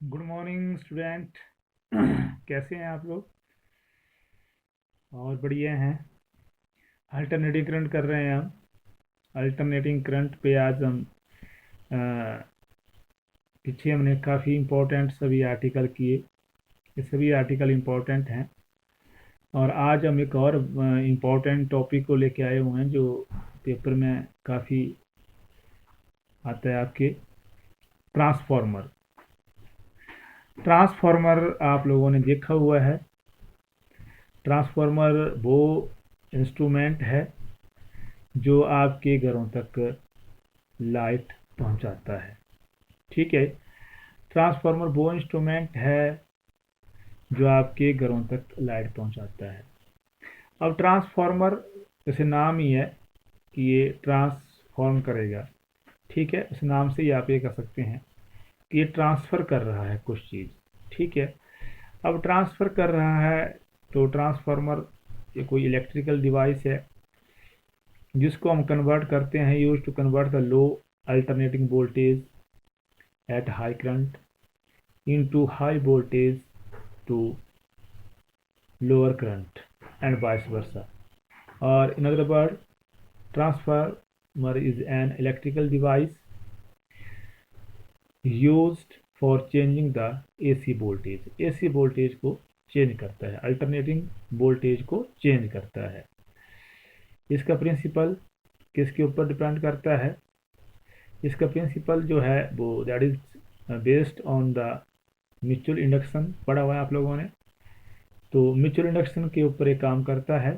Good morning student. कैसे हैं आप लोग? और बढ़िया हैं। अल्टरनेटिंग करंट कर रहे हैं हम। अल्टरनेटिंग करंट पे आज हम अ, पीछे हमने काफ़ी इम्पोर्टेंट सभी आर्टिकल किए। ये सभी आर्टिकल इम्पोर्टेंट हैं। और आज हम एक और इम्पोर्टेंट टॉपिक को लेके आए हुए हैं जो पेपर में काफ़ी आता है आपके। ट्रांसफॉर्मर। ट्रांसफॉर्मर आप लोगों ने देखा हुआ है। ट्रांसफॉर्मर वो इंस्ट्रूमेंट है जो आपके घरों तक लाइट पहुंचाता है। ठीक है। ट्रांसफार्मर वो इंस्ट्रूमेंट है जो आपके घरों तक लाइट पहुंचाता है। अब ट्रांसफार्मर जैसे नाम ही है कि ये ट्रांसफॉर्म करेगा। ठीक है, इस नाम से ही आप ये कह सकते हैं कि ये ट्रांसफ़र कर रहा है कुछ चीज़। ठीक है। अब ट्रांसफ़र कर रहा है तो ट्रांसफार्मर ये कोई इलेक्ट्रिकल डिवाइस है जिसको हम कन्वर्ट करते हैं, use to convert the low alternating voltage at high current into high voltage to lower current and vice versa. Or in other words, transformer is an electrical device used for changing the AC voltage. AC voltage को change करता है, alternating voltage को change करता है। इसका principal किसके ऊपर depend करता है? इसका प्रिंसिपल जो है वो that is based on the mutual induction. पढ़ा हुआ है आप लोगों ने। तो म्यूचुअल इंडक्शन के ऊपर एक काम करता है।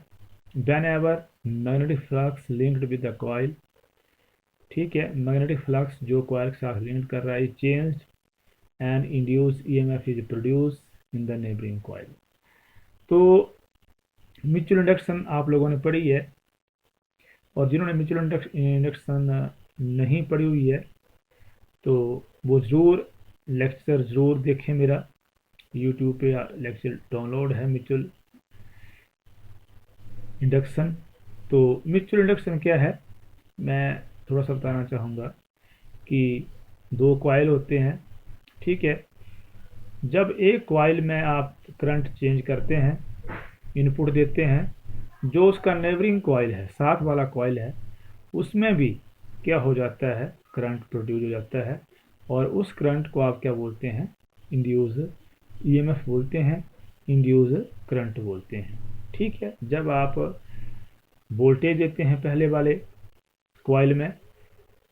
When ever magnetic flux linked with the coil. ठीक है, मैग्नेटिक फ्लक्स जो कॉइल के साथ लिंक कर रहा है change and induce EMF is produce in the neighbouring coil. तो म्यूचुअल इंडक्शन आप लोगों ने पढ़ी है। और जिन्होंने म्यूचुअल इंडक्शन नहीं पढ़ी हुई है तो वो ज़रूर लेक्चर ज़रूर देखें मेरा। यूट्यूब पे लेक्चर डाउनलोड है म्यूचुअल इंडक्शन। तो म्यूचुअल इंडक्शन क्या है, मैं थोड़ा सा बताना चाहूँगा कि दो कॉइल होते हैं। ठीक है। जब एक कॉइल में आप करंट चेंज करते हैं, इनपुट देते हैं, जो उसका नेबरिंग कॉइल है, साथ वाला कॉइल है, उसमें भी क्या हो जाता है, करंट प्रोड्यूस हो जाता है। और उस करंट को आप क्या बोलते हैं? इंड्यूस ईएमएफ बोलते हैं, इंड्यूस करंट बोलते हैं। ठीक है। जब आप वोल्टेज देते हैं पहले वाले कॉइल में,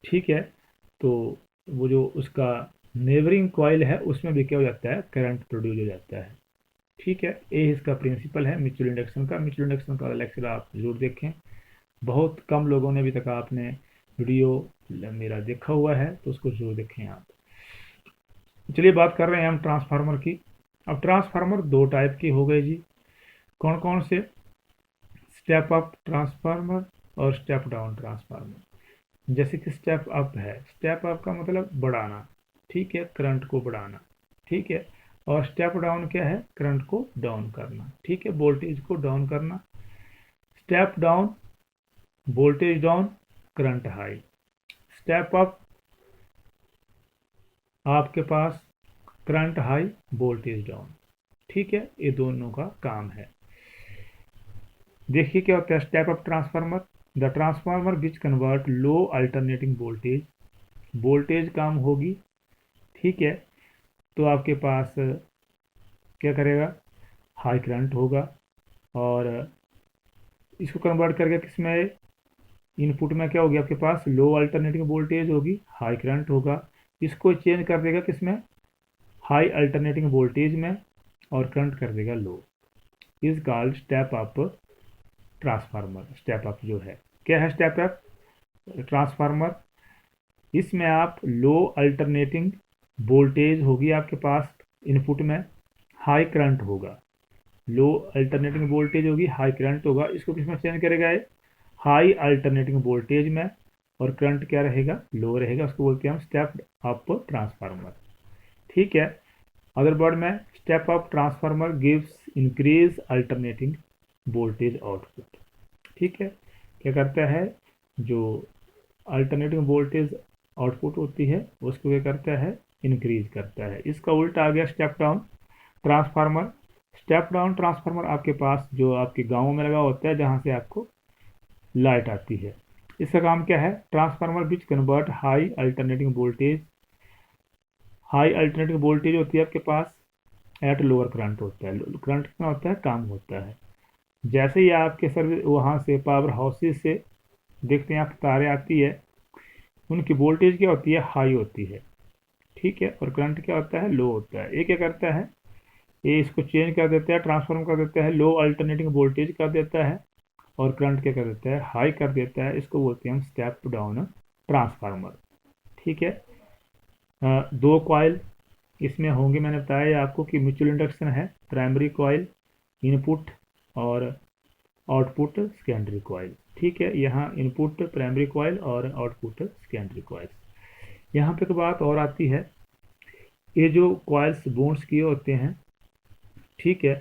ठीक है, तो वो जो उसका नेबरिंग कॉइल है उसमें भी क्या हो जाता है, करंट प्रोड्यूस हो जाता है। ठीक है। ये इसका प्रिंसिपल है म्यूचुअल इंडक्शन का। म्यूचुअल इंडक्शन का लेक्चर आप जरूर देखें। बहुत कम लोगों ने अभी तक आपने वीडियो मेरा देखा हुआ है तो उसको जरूर देखें आप। चलिए बात कर रहे हैं हम ट्रांसफार्मर की। अब ट्रांसफार्मर दो टाइप के हो गए जी। कौन कौन से? स्टेप अप ट्रांसफार्मर और स्टेप डाउन ट्रांसफार्मर। जैसे कि स्टेप अप है, स्टेप अप का मतलब बढ़ाना। ठीक है, करंट को बढ़ाना। ठीक है। और स्टेप डाउन क्या है? करंट को डाउन करना। ठीक है, वोल्टेज को डाउन करना। Step down voltage down, current high. Step up आपके पास करंट हाई, वोल्टेज डाउन। ठीक है, ये दोनों का काम है। देखिए क्या होता है step up transformer. The transformer which convert low alternating voltage, voltage काम होगी। ठीक है। तो आपके पास क्या करेगा? हाई करंट होगा। और इसको कन्वर्ट करके किस में? इनपुट में क्या होगी आपके पास? लो अल्टरनेटिंग वोल्टेज होगी, हाई करंट होगा। इसको चेंज कर देगा किस में? हाई अल्टरनेटिंग वोल्टेज में, और करंट कर देगा low. Is called step up transformer. Step up जो है, क्या है स्टेप अप ट्रांसफार्मर? इसमें आप लो अल्टरनेटिंग वोल्टेज होगी आपके पास इनपुट में, हाई करंट होगा। लो अल्टरनेटिंग वोल्टेज होगी, हाई करंट होगा। इसको किस में चेंज करेगा ये? हाई अल्टरनेटिंग वोल्टेज में, और करंट क्या रहेगा? लो रहेगा। उसको बोलते हैं हम स्टेप अप ट्रांसफार्मर। ठीक है। अदर वर्ड में, step up transformer gives increase alternating voltage output. ठीक है। क्या करता है? जो अल्टरनेटिंग वोल्टेज आउटपुट होती है उसको क्या करता है? इंक्रीज करता है। इसका उल्टा आ गया step down transformer. Step down transformer आपके पास जो आपके गाँव में लगा होता है, जहाँ से आपको लाइट आती है। इसका काम क्या है? Transformer which convert high alternating voltage होती है आपके पास एट लोअर करंट होता है। करंट कितना होता है? कम होता है। जैसे ही आपके सर्विस वहाँ से पावर हाउसेस से देखते हैं आप तारें आती है, उनकी वोल्टेज क्या होती है? हाई होती है, ठीक है, और करंट क्या होता है? लो होता है। ये क्या करता है? ये इसको चेंज कर देता है, ट्रांसफॉर्म कर देता है, लो अल्टरनेटिंग वोल्टेज कर देता है, और करंट क्या कर देता है? हाई कर देता है। इसको बोलते हैं हम स्टेप डाउन ट्रांसफार्मर, ठीक है। दो कॉइल इसमें होंगे, मैंने बताया आपको कि म्यूचुअल इंडक्शन है। प्राइमरी कॉइल इनपुट और आउटपुट सेकेंडरी कॉइल, ठीक है। यहाँ इनपुट प्राइमरी कॉइल और आउटपुट सेकेंडरी कॉइल। यहाँ पे एक बात और आती है, ये जो कॉइल्स बॉन्ड्स किए होते हैं, ठीक है,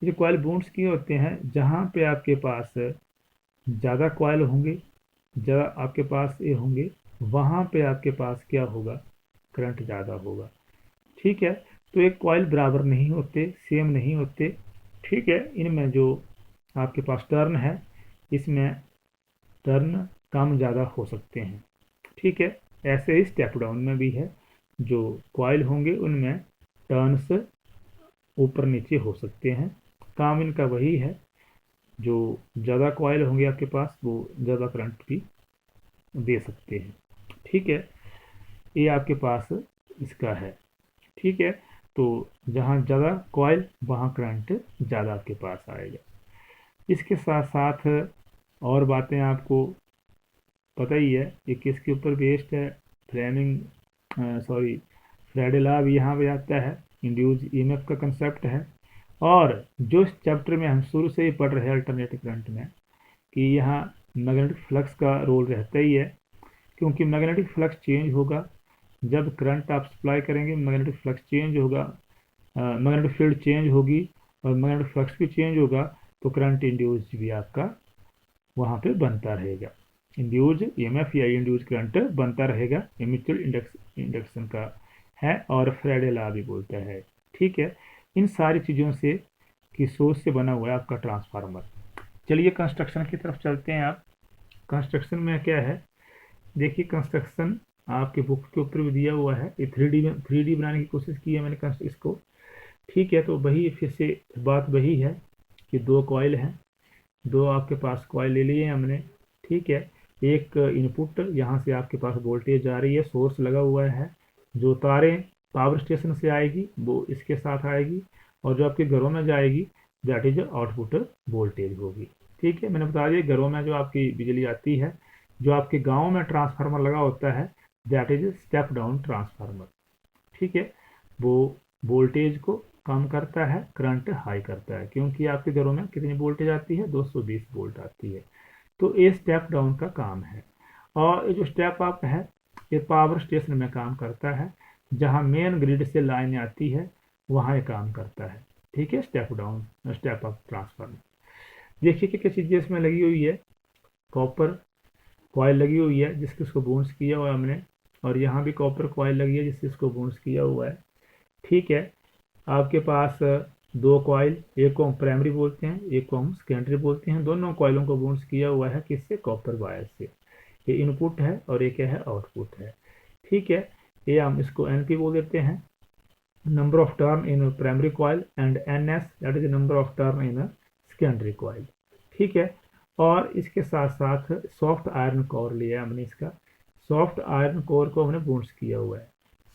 ये जो कॉइल बॉन्ड्स किए होते हैं, जहाँ पे आपके पास ज़्यादा कॉइल होंगे, ज़्यादा आपके पास ये होंगे, वहाँ पे आपके पास क्या होगा? करंट ज़्यादा होगा, ठीक है। तो एक कॉइल बराबर नहीं होते, सेम नहीं होते, ठीक है। इनमें जो आपके पास टर्न है, इसमें टर्न कम ज़्यादा हो सकते हैं, ठीक है। ऐसे ही स्टेप डाउन में भी है, जो कॉइल होंगे उनमें टर्न्स ऊपर नीचे हो सकते हैं। काम इनका वही है, जो ज़्यादा कॉइल होंगे आपके पास वो ज़्यादा करंट भी दे सकते हैं, ठीक है। ये आपके पास इसका है, ठीक है। तो जहाँ ज़्यादा कॉइल वहाँ करंट ज़्यादा आपके पास आएगा। इसके साथ साथ और बातें आपको पता ही है, ये किसके ऊपर बेस्ड है? फ्राइडे लॉ भी यहाँ पे आता है, इंड्यूस ईएमएफ का कंसेप्ट है। और जो इस चैप्टर में हम शुरू से ही पढ़ रहे हैं अल्टरनेटिव करंट में, कि यहाँ मैग्नेटिक फ्लक्स का रोल रहता ही है, क्योंकि मैग्नेटिक फ्लक्स चेंज होगा जब करंट आप सप्लाई करेंगे। मैग्नेटिक फ्लक्स चेंज होगा, मैग्नेटिक फील्ड चेंज होगी और मैग्नेटिक फ्लक्स भी चेंज होगा, तो करंट इंड्यूस भी आपका वहाँ पे बनता रहेगा। इंड्यूज ईएमएफ या इंड्यूज करंट बनता रहेगा। ये म्यूचुअल इंडक्शन का है और फ्राइडे लॉ भी बोलता है, ठीक है। इन सारी चीज़ों से की सोच से बना हुआ है आपका ट्रांसफार्मर। चलिए कंस्ट्रक्शन की तरफ चलते हैं। आप कंस्ट्रक्शन में क्या है, देखिए कंस्ट्रक्शन आपके बुक के ऊपर भी दिया हुआ है। ये थ्री डी बनाने की कोशिश की है मैंने इसको, ठीक है। तो वही फिर से बात वही है कि दो कॉइल हैं, दो आपके पास कॉइल ले लिए हमने, ठीक है। एक इनपुट, यहाँ से आपके पास वोल्टेज आ रही है, सोर्स लगा हुआ है, जो तारें पावर स्टेशन से आएगी वो इसके साथ आएगी, और जो आपके घरों में जाएगी दैट इज आउटपुट वोल्टेज होगी, ठीक है। मैंने बता दिया घरों में जो आपकी बिजली आती है, जो आपके गाँव में ट्रांसफार्मर लगा होता है that is step down transformer, ठीक है। वो वोल्टेज को कम करता है, करंट हाई करता है, क्योंकि आपके घरों में कितनी वोल्टेज आती है? 220 वोल्ट आती है। तो ये स्टेप डाउन का काम है। और ये जो स्टेप अप है, ये पावर स्टेशन में काम करता है, जहाँ मेन ग्रिड से लाइन आती है वहाँ ये काम करता है, ठीक है। Step down step up transformer. देखिए क्या क्या चीज़ें इसमें लगी हुई है। कॉपर कॉयल लगी हुई है जिसके इसको बॉन्ड्स किया हुआ है हमने, और यहाँ भी कॉपर कॉयल लगी है जिससे इसको बॉन्ड्स किया हुआ है, ठीक है। आपके पास दो कॉइल, एक को हम प्राइमरी बोलते हैं, एक को हम सेकेंडरी बोलते हैं। दोनों कॉइलों को बॉन्ड्स किया हुआ है किससे? कॉपर वायर से। ये इनपुट है और ये क्या है? आउटपुट है, ठीक है। ये हम इसको एनपी बोल देते हैं, number of turn in primary coil, and NS that is number of turn in secondary coil, ठीक है। और इसके साथ साथ सॉफ्ट आयरन कोर लिया हमने, इसका सॉफ्ट आयरन कोर को हमने बॉन्ड्स किया हुआ है।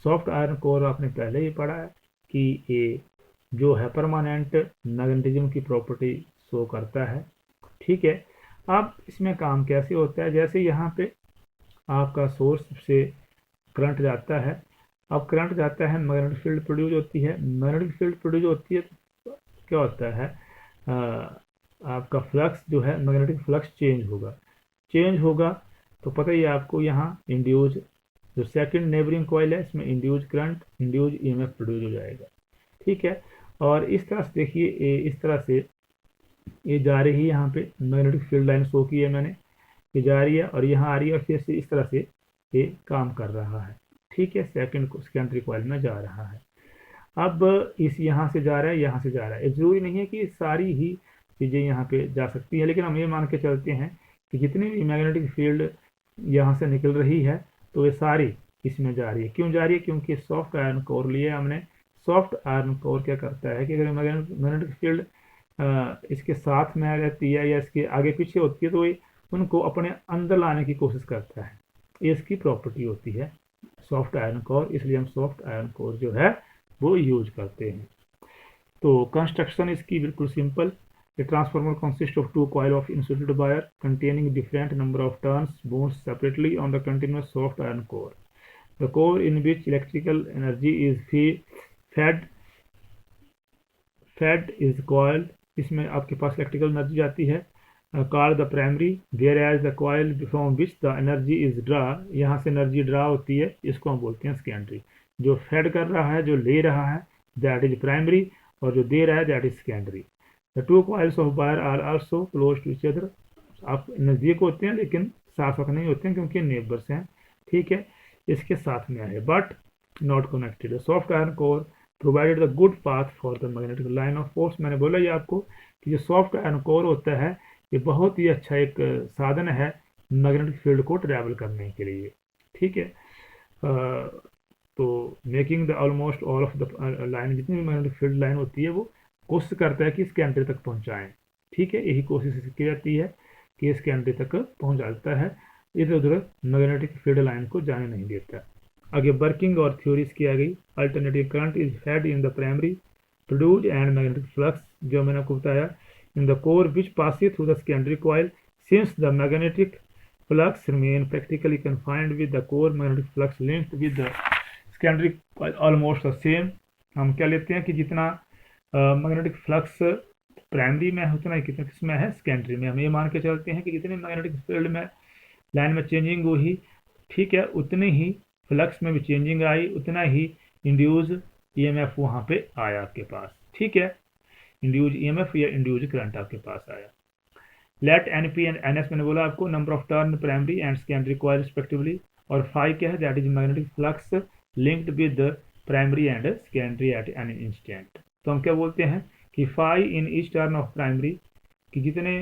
सॉफ्ट आयरन कोर आपने पहले ही पढ़ा है कि ये जो है परमानेंट मैग्नेटिज्म की प्रॉपर्टी शो करता है, ठीक है। अब इसमें काम कैसे होता है, जैसे यहाँ पे आपका सोर्स से करंट जाता है, अब करंट जाता है, मैग्नेटिक फील्ड प्रोड्यूस होती है। मैग्नेटिक फील्ड प्रोड्यूस होती है तो क्या होता है? आपका फ्लक्स जो है, मैग्नेटिक फ्लक्स चेंज होगा तो पता ही है आपको, यहाँ इंड्यूज जो सेकंड नेबरिंग कॉइल है इसमें induce current, induce EMF produce हो जाएगा, ठीक है। और इस तरह से देखिए, इस तरह से ये जा रही है, यहाँ पे मैग्नेटिक फील्ड लाइन शो की है मैंने, ये जा रही है और यहाँ आ रही है, और फिर से इस तरह से ये काम कर रहा है, ठीक है, सेकेंडरी कॉइल में जा रहा है। अब इस यहाँ से जा रहा है, यहाँ से जा रहा है। ज़रूरी नहीं है कि सारी ही चीज़ें यहाँ पे जा सकती है, लेकिन हम ये मान के चलते हैं कि जितनी भी मैग्नेटिक फील्ड यहाँ से निकल रही है तो वे सारी इसमें जा रही है। क्यों जा रही है? क्योंकि सॉफ्ट आयरन कोर लिया हमने। सॉफ्ट आयरन कोर क्या करता है कि अगर मैग्नेटिक फील्ड इसके साथ में रहती है या इसके आगे पीछे होती है तो ये उनको अपने अंदर लाने की कोशिश करता है। ये इसकी प्रॉपर्टी होती है सॉफ्ट आयरन कोर, इसलिए हम सॉफ्ट आयरन कोर जो है वो यूज करते हैं। तो कंस्ट्रक्शन इसकी बिल्कुल simple. A transformer consists of two coils of insulated wire containing different number of turns wound separately on the continuous soft iron core. The core in which electrical energy is fed is coil. इसमें आपके पास electrical energy जाती है, called the primary, whereas the coil from which the energy is draw, यहाँ से energy draw होती है, इसको हम बोलते हैं सेकेंडरी। जो फेड कर रहा है, जो ले रहा है, दैट इज प्राइमरी, और जो दे रहा है that is secondary. The two coils of wire are also close to each other. आप नज़दीक होते हैं लेकिन साथ साथ नहीं होते हैं क्योंकि नेबर्स हैं, ठीक है, इसके साथ में है, but not connected. Soft iron core provided the good path for the magnetic line of force. मैंने बोला ये आपको कि जो सॉफ्ट आयरन कोर होता है ये बहुत ही अच्छा एक साधन है मैग्नेटिक फील्ड को ट्रैवल करने के लिए, ठीक है। तो making the almost all of the line, जितनी भी मैग्नेटिक फील्ड लाइन होती है वो कोशिश करता है कि इसके एंट्री तक पहुंचाएं, ठीक है। यही कोशिश की जाती है कि इसके एंट्री तक पहुंच जाता है, इधर उधर मैग्नेटिक फील्ड लाइन को जाने नहीं देता। आगे वर्किंग और थ्योरीज की आ गई। Alternative current is fed in the primary produced and magnetic flux, जो मैंने आपको बताया, in the core which passes through the secondary coil. Since the magnetic flux remain practically confined with the core, magnetic flux linked with the secondary coil almost the same. हम क्या लेते हैं कि जितना मैग्नेटिक फ्लक्स प्राइमरी में है उतना ही कितना किसमें है, सेकेंडरी में। हम ये मान के चलते हैं कि जितने मैग्नेटिक फील्ड में लाइन में चेंजिंग हुई, ठीक है, उतनी ही फ्लक्स में भी चेंजिंग आई, उतना ही इंड्यूज ईएमएफ वहाँ पे आया आपके पास, ठीक है। इंड्यूज ईएमएफ या इंड्यूज करंट आपके पास आया। लेट एनपी एंड एनएस मैंने बोला आपको, number of turn primary and secondary coil respectively, और फाई क्या है, that is magnetic flux linked with primary and secondary at an instant. तो हम क्या बोलते हैं कि phi in each turn of primary, कि जितने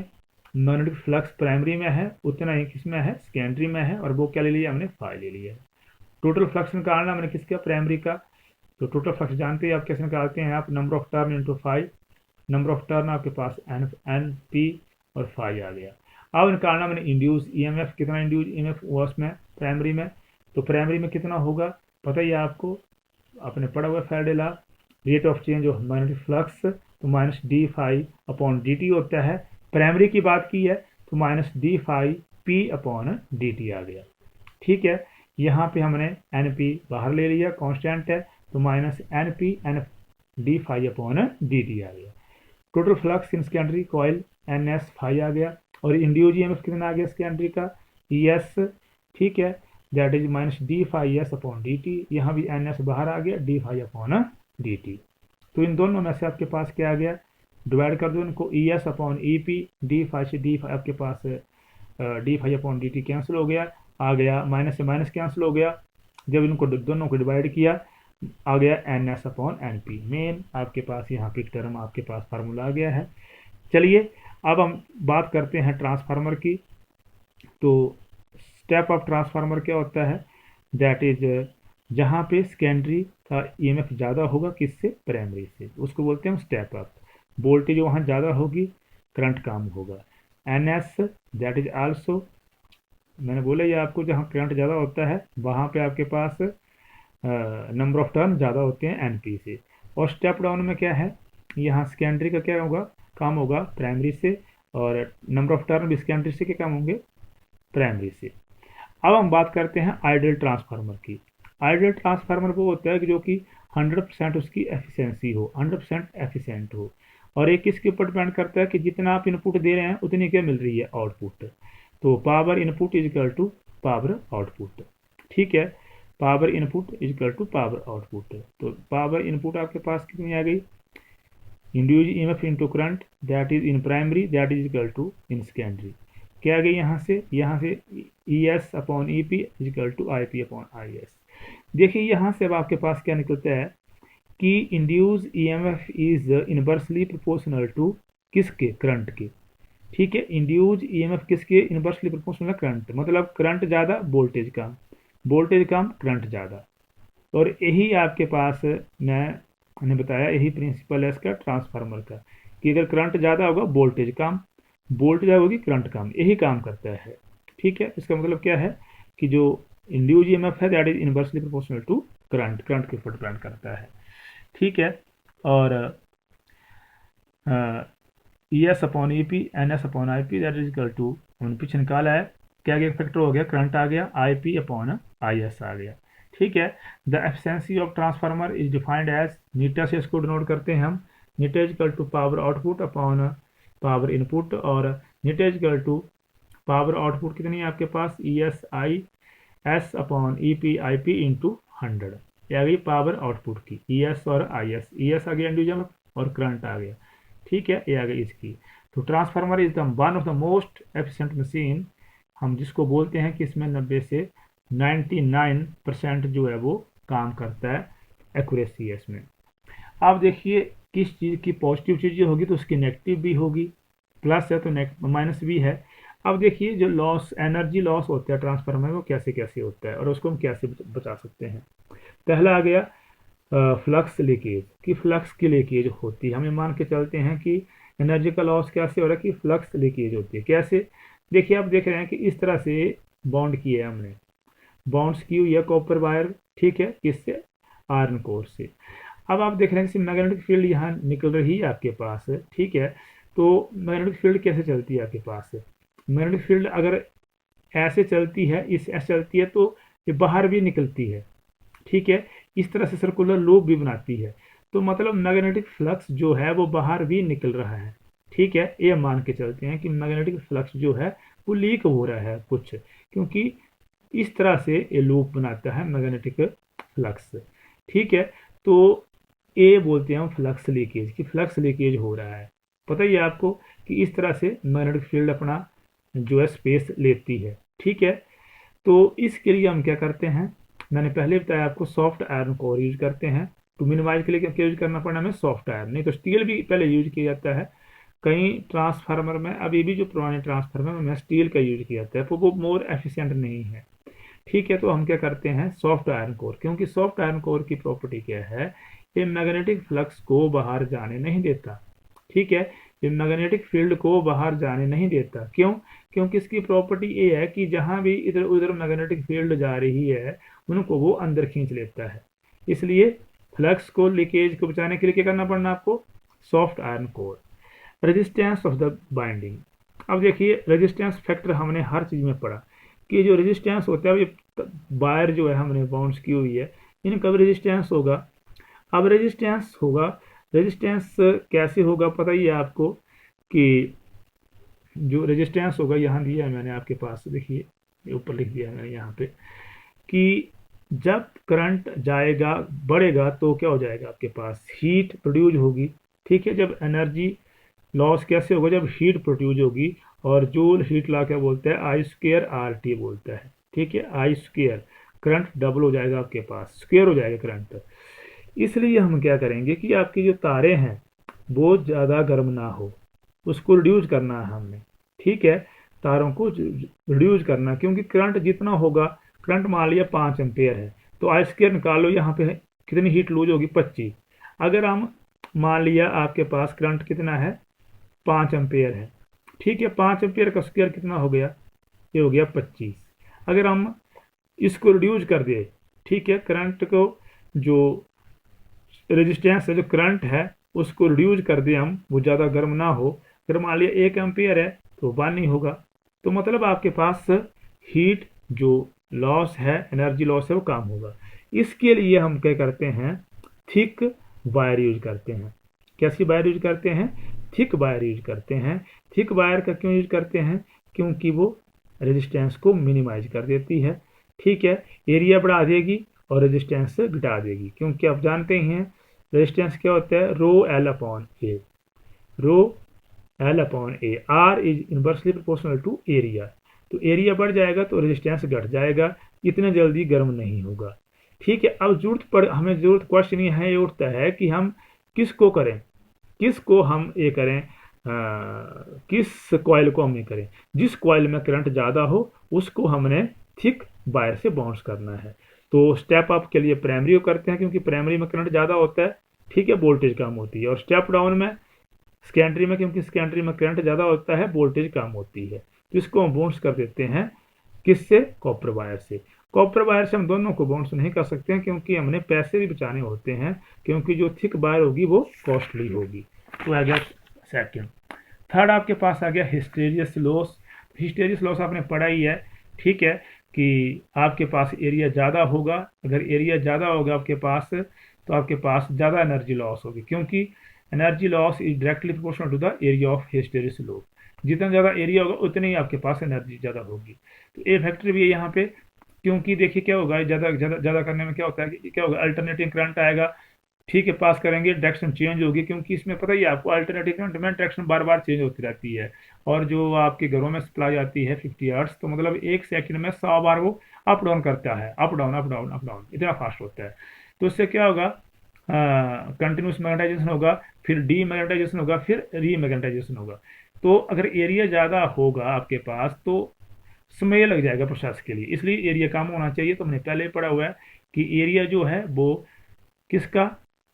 मैग्नेटिक फ्लक्स प्राइमरी में है उतना ही किसमें है, सेकेंडरी में है, और वो क्या ले लिया हमने, फाई ले लिया है। टोटल फ्लक्स निकालना मैंने किसका, प्राइमरी का। तो टोटल फ्लक्स जानते हैं आप कैसे निकालते हैं आप, number of turn into phi. Number of turn आपके पास एन पी और फाई आ गया। अब निकालना मैंने इंड्यूस ईएमएफ, कितना इंड्यूस ईएमएफ हुआ उसमें प्राइमरी में, तो प्राइमरी में कितना होगा पता ही है आपको, आपने पढ़ा हुआ Faraday law, rate of change of magnetic flux, तो minus D phi upon D t होता है। प्राइमरी की बात की है तो minus D phi p upon D t आ गया, ठीक है। यहाँ पे हमने एन पी बाहर ले लिया, कांस्टेंट है, तो minus n p n d phi upon D t आ गया। Total flux in secondary coil n s phi आ गया, और इंड्यूज ईएमएफ कितना आ गया सेकेंडरी का, ई एस, ठीक है, that is minus D phi S upon D T. यहाँ भी एन एस बाहर आ गया, D phi upon D T. तो इन दोनों में से आपके पास क्या आ गया, डिवाइड कर दो इनको, ई एस अपॉन ई पी, डी फाई से डी फाई आपके पास d phi upon D t cancel हो गया, आ गया माइनस से माइनस कैंसिल हो गया। जब इनको दोनों को डिवाइड किया आ गया N S upon N P. Main आपके पास यहाँ पे टर्म आपके पास फार्मूला आ गया है। चलिए अब हम बात करते हैं ट्रांसफार्मर की। तो स्टेप ऑफ ट्रांसफार्मर क्या होता है, दैट इज जहाँ पे सेकेंडरी का ईएमएफ ज़्यादा होगा किससे, प्राइमरी से, उसको बोलते हैं स्टेप अप। वोल्टेज वहाँ ज़्यादा होगी, करंट कम होगा। N S that is also, मैंने बोला ये आपको जहाँ करंट ज़्यादा होता है वहाँ पे आपके पास नंबर ऑफ टर्न ज़्यादा होते हैं एनपी से। और स्टेप डाउन में क्या है, यहाँ सेकेंडरी का क्या होगा, कम होगा प्राइमरी से, और नंबर ऑफ टर्न भी सेकेंडरी से क्या कम होंगे, प्राइमरी से। अब हम बात करते हैं आइडियल ट्रांसफार्मर की। आइडियल ट्रांसफार्मर वो होता है कि जो कि 100% उसकी एफिशिएंसी हो, 100% एफिशिएंट हो, और एक किसके ऊपर डिपेंड करता है कि जितना आप इनपुट दे रहे हैं उतनी क्या मिल रही है, आउटपुट। तो power input is equal to power output, ठीक है, power input is equal to power output. तो पावर इनपुट आपके पास कितनी आ गई, induce EMF into current, that is in primary, that is equal to in secondary. क्या आ गई यहाँ से E S upon E P is equal to I P upon I S. देखिए यहाँ से अब आपके पास क्या निकलता है कि induce EMF is inversely proportional to किसके, करंट के। ठीक है, इंड्यूस ईएमएफ किसके, इनवर्सली प्रोपोर्शनल करंट, मतलब करंट ज़्यादा वोल्टेज कम, वोल्टेज कम करंट ज़्यादा। और यही आपके पास मैंने बताया, यही प्रिंसिपल है इसका ट्रांसफार्मर का, कि अगर करंट ज़्यादा होगा वोल्टेज कम, वोल्टेज ज़्यादा होगी करंट कम, यही काम करता है। ठीक है, इसका मतलब क्या है कि जो इंड्यूस ईएमएफ है that is inversely proportional to current, current के ऊपर डिपेंड करता है। ठीक है, और E S upon E P N S upon I P that is equal to, हमने पीछे निकाला है क्या, क्या फैक्टर हो गया, करंट आ गया, I P upon I S आ गया। ठीक है, the efficiency of transformer is defined as, नीटा से इसको डिनोट करते हैं हम, नीटा is equal to power output upon power input, और नीटा is equal to power output कितनी है आपके पास, E S I S upon E P I P into 100, ये आ गई पावर आउटपुट की, ई एस और आई एस, ई एस आ गया इंडिविजुअल और करंट आ गया। ठीक है, ये आ गई इसकी। तो transformer is the one of the most efficient machine, हम जिसको बोलते हैं कि इसमें 90 से 99% जो है वो काम करता है, एक्यूरेसी है इसमें। आप देखिए किस चीज़ की पॉजिटिव चीज़ होगी तो उसकी नेगेटिव भी होगी, प्लस है तो माइनस भी है। अब देखिए जो लॉस, एनर्जी लॉस होता है ट्रांसफार्मर में, वो कैसे कैसे होता है और उसको हम कैसे बचा सकते हैं। पहला आ गया फ्लक्स लीकेज, कि फ्लक्स की लीकेज होती है, हमें मान के चलते हैं कि एनर्जी का लॉस कैसे हो रहा है, कि फ्लक्स लीकेज होती है। कैसे, देखिए आप देख रहे हैं कि इस तरह से बॉन्ड किया है हमने, बॉन्ड्स की हुई है कॉपर वायर, ठीक है, किससे, आयरन कोर से। अब आप देख रहे हैं कि मैग्नेटिक फील्ड यहाँ निकल रही है आपके पास, ठीक है। तो मैग्नेटिक फील्ड कैसे चलती है आपके पास, मैग्नेटिक फील्ड अगर ऐसे चलती है, इस ऐसे चलती है तो ये बाहर भी निकलती है, ठीक है, इस तरह से सर्कुलर लूप भी बनाती है। तो मतलब मैग्नेटिक फ्लक्स जो है वो बाहर भी निकल रहा है, ठीक है। ये मान के चलते हैं कि मैग्नेटिक फ्लक्स जो है वो लीक हो रहा है कुछ, क्योंकि इस तरह से ये लूप बनाता है मैग्नेटिक फ्लक्स, ठीक है। तो ये बोलते हैं हम फ्लक्स लीकेज, कि फ्लक्स लीकेज हो रहा है। पता ही है आपको कि इस तरह से मैग्नेटिक फील्ड अपना जो है स्पेस लेती है, ठीक है। तो इसके लिए हम क्या करते हैं, मैंने पहले बताया आपको, सॉफ्ट आयरन कोर यूज करते हैं। टू मिनिमाइज के लिए क्या यूज करना पड़ना हमें, सॉफ्ट आयरन, नहीं तो स्टील भी पहले यूज किया जाता है कई ट्रांसफार्मर में। अभी भी जो पुराने ट्रांसफार्मर में स्टील का यूज किया जाता है, वो मोर एफिशिएंट नहीं है, ठीक है। तो हम क्या करते हैं, सॉफ्ट आयरन कोर, क्योंकि सॉफ्ट आयरन कोर की प्रॉपर्टी क्या है, ये मैग्नेटिक फ्लक्स को बाहर जाने नहीं देता, ठीक है। ये मैग्नेटिक फील्ड को बाहर जाने नहीं देता, क्यों, क्योंकि इसकी प्रॉपर्टी ये है कि जहां भी इधर उधर मैग्नेटिक फील्ड जा रही है उनको वो अंदर खींच लेता है। इसलिए फ्लक्स को, लीकेज को बचाने के लिए क्या करना पड़ना आपको, soft iron core. Resistance of the binding, अब देखिए रेजिस्टेंस फैक्टर हमने हर चीज़ में पढ़ा कि जो रेजिस्टेंस होता है, ये वायर जो है हमने बाउंड्स की हुई है, इनका भी रेजिस्टेंस होगा। अब रेजिस्टेंस होगा, रेजिस्टेंस कैसे होगा पता ही है आपको, कि जो रेजिस्टेंस होगा यहाँ दिया है मैंने आपके पास, देखिए ऊपर लिख दिया है मैंने यहाँ पे, कि जब करंट जाएगा बढ़ेगा तो क्या हो जाएगा आपके पास, हीट प्रोड्यूस होगी, ठीक है। जब एनर्जी लॉस कैसे होगा, जब हीट प्रोड्यूस होगी, और जूल हीट लॉ क्या बोलता है, आई स्क्वेयर आर टी बोलता है, ठीक है। आई स्क्वेयर, करंट डबल हो जाएगा आपके पास, स्क्वेयर हो जाएगा करंट। इसलिए हम क्या करेंगे कि आपकी जो तारे हैं वो ज़्यादा गर्म ना हो, उसको रिड्यूस करना है हमने, ठीक है। तारों को रिड्यूस करना, क्योंकि करंट जितना होगा, करंट मान लिया 5 एम्पेयर है, तो आई स्क्वायर निकालो, यहाँ पे कितनी हीट लूज होगी, 25। अगर हम मान लिया आपके पास करंट कितना है, 5 एम्पेयर है, ठीक है। 5 एम्पेयर का स्क्वायर कितना हो गया, ये हो गया 25। अगर हम इसको रिड्यूस कर दिए, ठीक है, करंट को, जो रेजिस्टेंस है, जो करंट है उसको रिड्यूस कर दिए हम, वो ज़्यादा गर्म ना हो, अगर मान लिया 1 एम्पियर है तो 1 नहीं होगा। तो मतलब आपके पास हीट जो लॉस है, एनर्जी लॉस है, वो कम होगा। इसके लिए हम क्या करते हैं, थिक वायर यूज करते हैं। कैसी वायर यूज करते हैं, थिक वायर यूज करते हैं। थिक वायर का क्यों यूज करते हैं, क्योंकि वो रेजिस्टेंस को मिनिमाइज कर देती है, ठीक है, एरिया बढ़ा देगी और रेजिस्टेंस घटा देगी। क्योंकि आप जानते ही हैं रेजिस्टेंस क्या होता है, rho L upon A, rho L upon A, R is inversely proportional to area. तो एरिया बढ़ जाएगा तो रेजिस्टेंस घट जाएगा, इतने जल्दी गर्म नहीं होगा। ठीक है। अब हमें जरूरत क्वेश्चन ये है, ये उठता है कि हम किसको करें, किसको हम ये करें, किस कॉइल को हम ये करें। जिस कॉइल में करंट ज़्यादा हो उसको हमने थिक वायर से बाउंस करना है। तो स्टेप अप के लिए प्राइमरी को करते हैं, क्योंकि प्राइमरी में करंट ज़्यादा होता है, ठीक है, वोल्टेज कम होती है। और स्टेप डाउन में सेकेंडरी में, क्योंकि सेकेंडरी में करंट ज़्यादा होता है, वोल्टेज कम होती है। तो इसको हम बाउंस कर देते हैं किससे, कॉपर वायर से। कॉपर वायर से हम दोनों को बाउंस नहीं कर सकते हैं, क्योंकि हमने पैसे भी बचाने होते हैं, क्योंकि जो थिक वायर होगी वो कॉस्टली होगी। तो आ गया सेकंड। थर्ड आपके पास आ गया हिस्टेरियस लॉस। हिस्टेरियस लॉस आपने पढ़ा ही है, ठीक है, कि आपके पास एरिया ज़्यादा होगा। अगर एरिया ज़्यादा होगा आपके पास, तो आपके पास ज़्यादा एनर्जी लॉस होगी, क्योंकि energy loss is directly proportional to the area of hysteresis loss. जितना ज़्यादा एरिया होगा उतनी ही आपके पास एनर्जी ज़्यादा होगी। तो ए फैक्टर भी है यहाँ पे, क्योंकि देखिए क्या होगा, ज़्यादा ज़्यादा ज़्यादा करने में क्या होता है कि क्या होगा, अल्टरनेटिंग करंट आएगा, ठीक है, पास करेंगे, डायरेक्शन चेंज होगी, क्योंकि इसमें पता ही है आपको अल्टरनेटिव करंट में डायरेक्शन बार बार चेंज होती रहती है। और जो आपके घरों में सप्लाई आती है 50 हर्ट्ज, तो मतलब 1 सेकंड में 100 बार वो अप डाउन करता है, up down up down up down, इतना फास्ट होता है। तो उससे क्या होगा, कंटिन्यूस मैग्नेटाइजेशन होगा, फिर डी मैग्नेटाइजेशन होगा, फिर री मैग्नेटाइजेशन होगा। तो अगर एरिया ज़्यादा होगा आपके पास तो समय लग जाएगा प्रोसेस के लिए, इसलिए एरिया कम होना चाहिए। तो हमने पहले ही पढ़ा हुआ है कि एरिया जो है वो किसका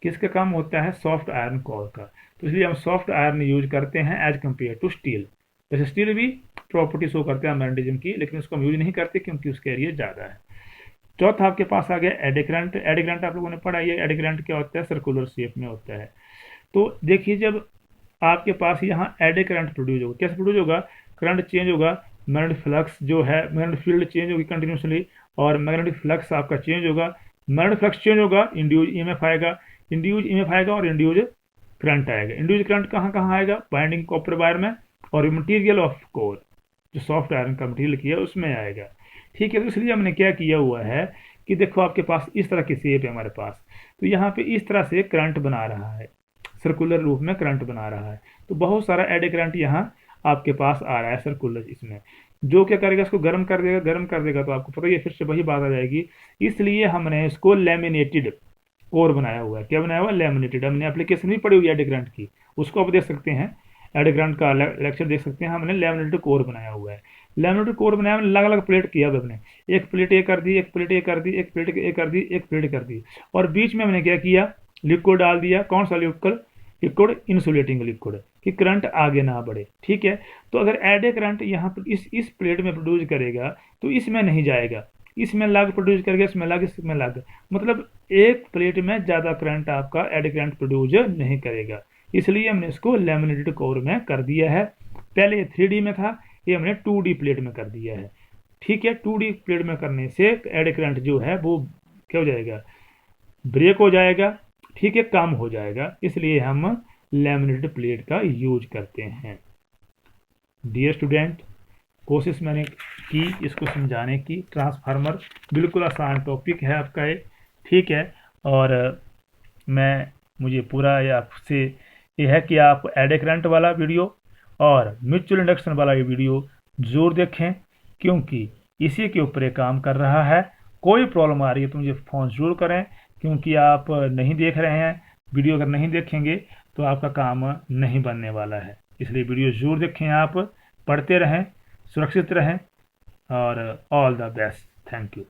किसका काम होता है, सॉफ्ट आयरन कोर का। तो इसलिए हम सॉफ्ट आयरन यूज करते हैं एज कम्पेयर टू स्टील। जैसे स्टील भी प्रॉपर्टी शो करते हैं मैग्नेटिज्म की, लेकिन उसको हम यूज नहीं करते क्योंकि उसका एरिया ज़्यादा है। चौथा आपके पास आ गया एडी करंट। एडी करंट आप लोगों ने पढ़ा है, एडी करंट क्या होता है, सर्कुलर शेप में होता है। तो देखिए जब आपके पास यहाँ एडी करंट प्रोड्यूस होगा, कैसे प्रोड्यूस होगा, करंट चेंज होगा, मैग्नेटिक फ्लक्स जो है, मैग्नेटिक फील्ड चेंज होगी कंटिन्यूसली, और मैग्नेटिक फ्लक्स आपका चेंज होगा। मैग्नेटिक फ्लक्स चेंज होगा, इंड्यूज ईएमएफ आएगा, इंड्यूज ईएमएफ आएगा और इंड्यूज करंट आएगा। इंड्यूज करंट कहाँ कहाँ आएगा, बाइंडिंग कॉपर वायर में, और मटीरियल ऑफ कोर जो सॉफ्ट आयरन का मटीरियल किया उसमें आएगा, ठीक है। तो इसलिए हमने क्या किया हुआ है कि देखो आपके पास इस तरह की शेप है हमारे पास, तो यहाँ पे इस तरह से करंट बना रहा है, सर्कुलर रूप में करंट बना रहा है। तो बहुत सारा एडी करंट यहाँ आपके पास आ रहा है सर्कुलर, इसमें जो क्या करेगा, इसको गर्म कर देगा, गर्म कर देगा तो आपको पता ही है, फिर से वही बात आ जाएगी। इसलिए हमने इसको लेमिनेटेड कोर बनाया हुआ है। क्या बनाया हुआ है, लेमिनेटेड। हमने एप्लीकेशन भी पढ़ी हुई है एडी करंट की, उसको आप देख सकते हैं, एडी करंट का लेक्चर देख सकते हैं। हमने लेमिनेटेड कोर बनाया हुआ है। लेमिनेटेड कोर बनाया, हमने अलग अलग प्लेट किया हमने, एक प्लेट ए कर दी, एक प्लेट ए कर दी, एक प्लेट ए कर दी, एक प्लेट कर दी, और बीच में हमने क्या किया, लिक्विड डाल दिया। कौन सा लिक्विड, लिक्विड इंसुलेटिंग लिक्विड, कि करंट आगे ना बढ़े, ठीक है। तो अगर एडी करंट यहाँ पर इस प्लेट में प्रोड्यूस करेगा तो इसमें नहीं जाएगा, इसमें लग प्रोड्यूस करेगा, इसमें लग, इसमें लग, मतलब एक प्लेट में ज़्यादा करंट आपका एडी करंट प्रोड्यूस नहीं करेगा। इसलिए हमने इसको लेमिनेटेड कोर में कर दिया है। पहले ये 3D में था, ये हमने 2D प्लेट में कर दिया है, ठीक है। 2D प्लेट में करने से एडी करंट जो है वो क्या हो जाएगा, ब्रेक हो जाएगा, ठीक है, कम हो जाएगा। इसलिए हम लेमिनेटेड प्लेट का यूज करते हैं। डियर स्टूडेंट, कोशिश मैंने की इसको समझाने की। ट्रांसफार्मर बिल्कुल आसान टॉपिक है आपका ये, ठीक है। और मुझे पूरा ये आपसे ये है कि आप एडी करंट वाला वीडियो और म्यूचुअल इंडक्शन वाला ये वीडियो ज़रूर देखें, क्योंकि इसी के ऊपर ये काम कर रहा है। कोई प्रॉब्लम आ रही है तो मुझे फ़ोन ज़रूर करें, क्योंकि आप नहीं देख रहे हैं वीडियो, अगर नहीं देखेंगे तो आपका काम नहीं बनने वाला है। इसलिए वीडियो ज़रूर देखें, आप पढ़ते रहें, सुरक्षित रहें, और all the best. Thank you.